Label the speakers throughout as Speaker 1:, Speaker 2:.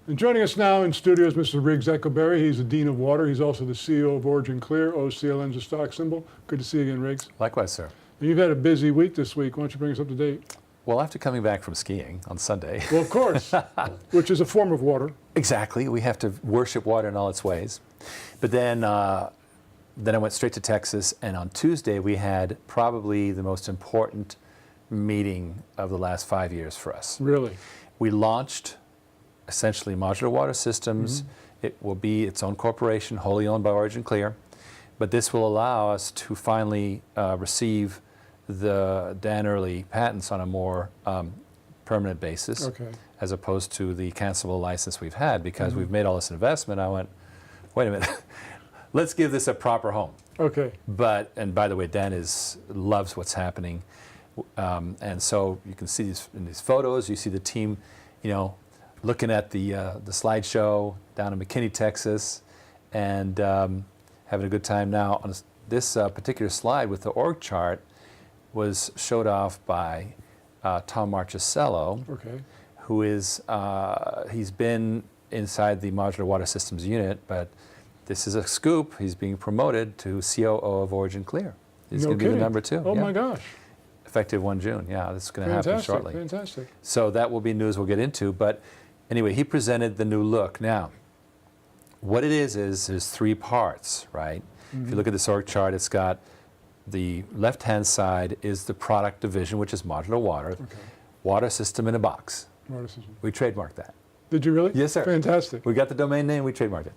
Speaker 1: And joining us now in studio is Mr. Riggs Eckelberry. He's the Dean of Water. He's also the CEO of OriginClear. OCLN's a stock symbol. Good to see you again, Riggs.
Speaker 2: Likewise, sir.
Speaker 1: And you've had a busy week this week. Why don't you bring us up to date?
Speaker 2: Well, after coming back from skiing on Sunday.
Speaker 1: Well, of course, which is a form of water.
Speaker 2: Exactly. We have to worship water in all its ways. But then I went straight to Texas, and on Tuesday we had probably the most important meeting of the last 5 years for us.
Speaker 1: Really?
Speaker 2: We launched essentially Modular Water Systems. It will be its own corporation, wholly owned by OriginClear. But this will allow us to finally receive the Dan Early patents on a more permanent basis, as opposed to the cancelable license we've had, because we've made all this investment. I went, wait a minute, let's give this a proper home.
Speaker 1: Okay.
Speaker 2: But, and by the way, Dan loves what's happening. And so you can see these, in these photos, you see the team, you know, looking at the slideshow down in McKinney, Texas, and having a good time. Now, on this particular slide with the org chart was showed off by Tom Marchicello, who is, he's been inside the Modular Water Systems unit, but this is a scoop. He's being promoted to COO of OriginClear. He's going to be the number 2.
Speaker 1: Oh my gosh.
Speaker 2: Effective 1 June. Yeah, this is going to happen shortly.
Speaker 1: Fantastic.
Speaker 2: So that will be news we'll get into. But anyway, he presented the new look. Now, what it is there's 3 parts, right? If you look at this org chart, it's got the left-hand side is the product division, which is Modular Water. Water system in a box.
Speaker 1: Water system.
Speaker 2: We trademarked that.
Speaker 1: Did you really?
Speaker 2: Yes, sir.
Speaker 1: Fantastic.
Speaker 2: We got the domain name, we trademarked it.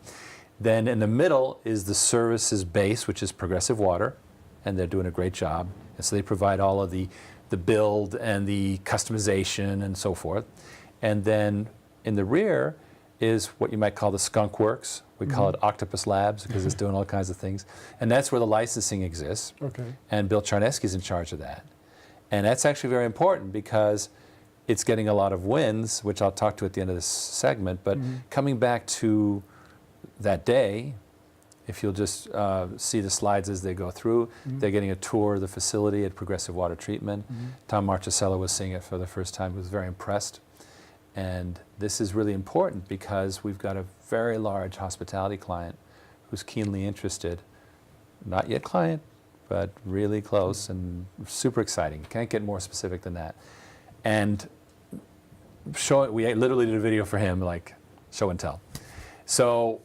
Speaker 2: Then in the middle is the services base, which is Progressive Water, and they're doing a great job. And so they provide all of the build and the customization and so forth. And then in the rear is what you might call the Skunk Works. We call it Octopus Labs because it's doing all kinds of things. And that's where the licensing exists. And Bill Charneski's in charge of that. And that's actually very important because it's getting a lot of wins, which I'll talk to at the end of this segment. But coming back to that day, if you'll just see the slides as they go through, they're getting a tour of the facility at Progressive Water Treatment. Tom Marchicello was seeing it for the first time. He was very impressed. And this is really important because we've got a very large hospitality client who's keenly interested. Not yet client, but really close and super exciting. Can't get more specific than that. And we literally did a video for him, like show and tell. So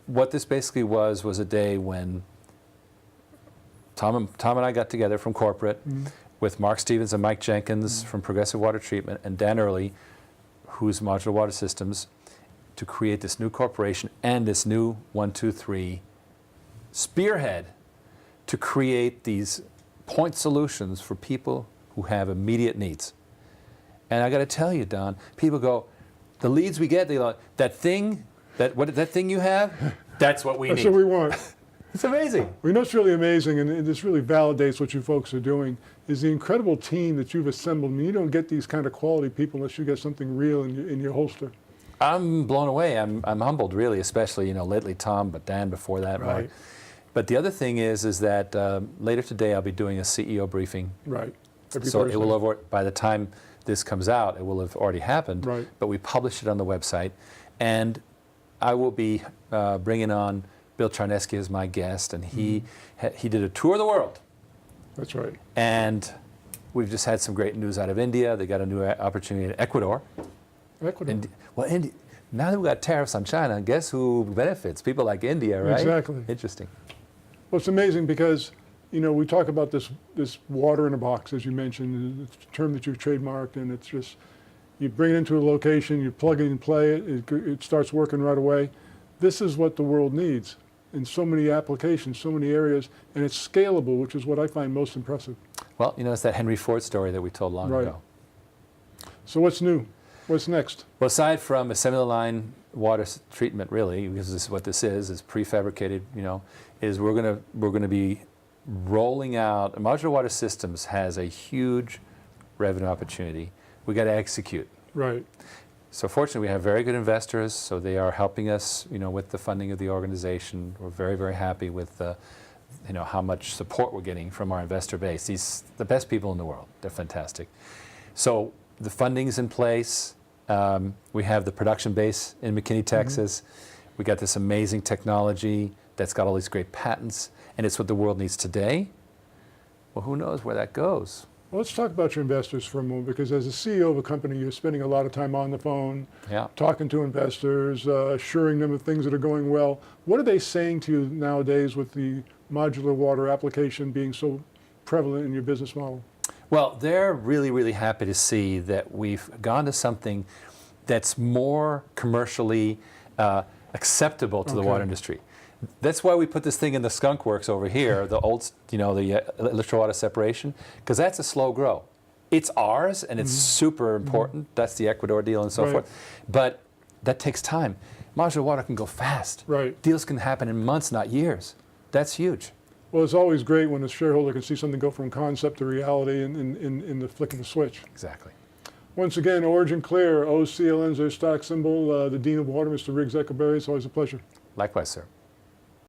Speaker 2: what this basically was a day when Tom and I got together from corporate with Mark Stevens and Mike Jenkins from Progressive Water Treatment and Dan Early, who's Modular Water Systems, to create this new corporation and this new 1, 2, 3 spearhead to create these point solutions for people who have immediate needs. And I got to tell you, Don, people go, the leads we get, they go, that thing you have, that's what we need.
Speaker 1: That's what we want.
Speaker 2: It's amazing.
Speaker 1: Well, you know what's really amazing, and this really validates what you folks are doing, is the incredible team that you've assembled. I mean, you don't get these kind of quality people unless you get something real in your holster.
Speaker 2: I'm blown away. I'm humbled, really, especially, you know, lately Tom, but Dan before that. Mark. But the other thing is that later today I'll be doing a CEO briefing. So it will by the time this comes out, it will have already happened. But we publish it on the website, and I will be bringing on Bill Charneski as my guest, and he did a tour of the world.
Speaker 1: That's right.
Speaker 2: And we've just had some great news out of India. They got a new opportunity in Ecuador.
Speaker 1: Ecuador.
Speaker 2: Well, India, now that we've got tariffs on China, guess who benefits? People like India, right?
Speaker 1: Exactly.
Speaker 2: Interesting.
Speaker 1: Well, it's amazing because, you know, we talk about this water in a box, as you mentioned, it's a term that you've trademarked, and it's just, you bring it into a location, you plug it and play it, it starts working right away. This is what the world needs in so many applications, so many areas, and it's scalable, which is what I find most impressive.
Speaker 2: Well, you know, it's that Henry Ford story that we told long ago.
Speaker 1: So what's new? What's next?
Speaker 2: Well, aside from assembly line water treatment, really, because this is what this is prefabricated, you know, is we're gonna be rolling out. Modular Water Systems has a huge revenue opportunity. We got to execute. So fortunately, we have very good investors, so they are helping us, you know, with the funding of the organization. We're very, very happy with you know, how much support we're getting from our investor base. The best people in the world. They're fantastic. So the funding's in place. We have the production base in McKinney, Texas. We got this amazing technology that's got all these great patents, and it's what the world needs today. Well, who knows where that goes?
Speaker 1: Well, let's talk about your investors for a moment, because as a CEO of a company, you're spending a lot of time on the phone,
Speaker 2: Yeah.
Speaker 1: talking to investors, assuring them of things that are going well. What are they saying to you nowadays with the modular water application being so prevalent in your business model?
Speaker 2: Well, they're really, really happy to see that we've gone to something that's more commercially acceptable to the water industry. That's why we put this thing in the skunk works over here, the old, the electro water separation, because that's a slow grow. It's ours, and it's super important. That's the Ecuador deal and so forth. But that takes time. Modular water can go fast.
Speaker 1: Right.
Speaker 2: Deals can happen in months, not years. That's huge.
Speaker 1: Well, it's always great when a shareholder can see something go from concept to reality in the flick of a switch.
Speaker 2: Exactly.
Speaker 1: Once again, OriginClear, OCLN is their stock symbol. The Dean of Water, Mr. Riggs Eckerberry, it's always a pleasure.
Speaker 2: Likewise, sir.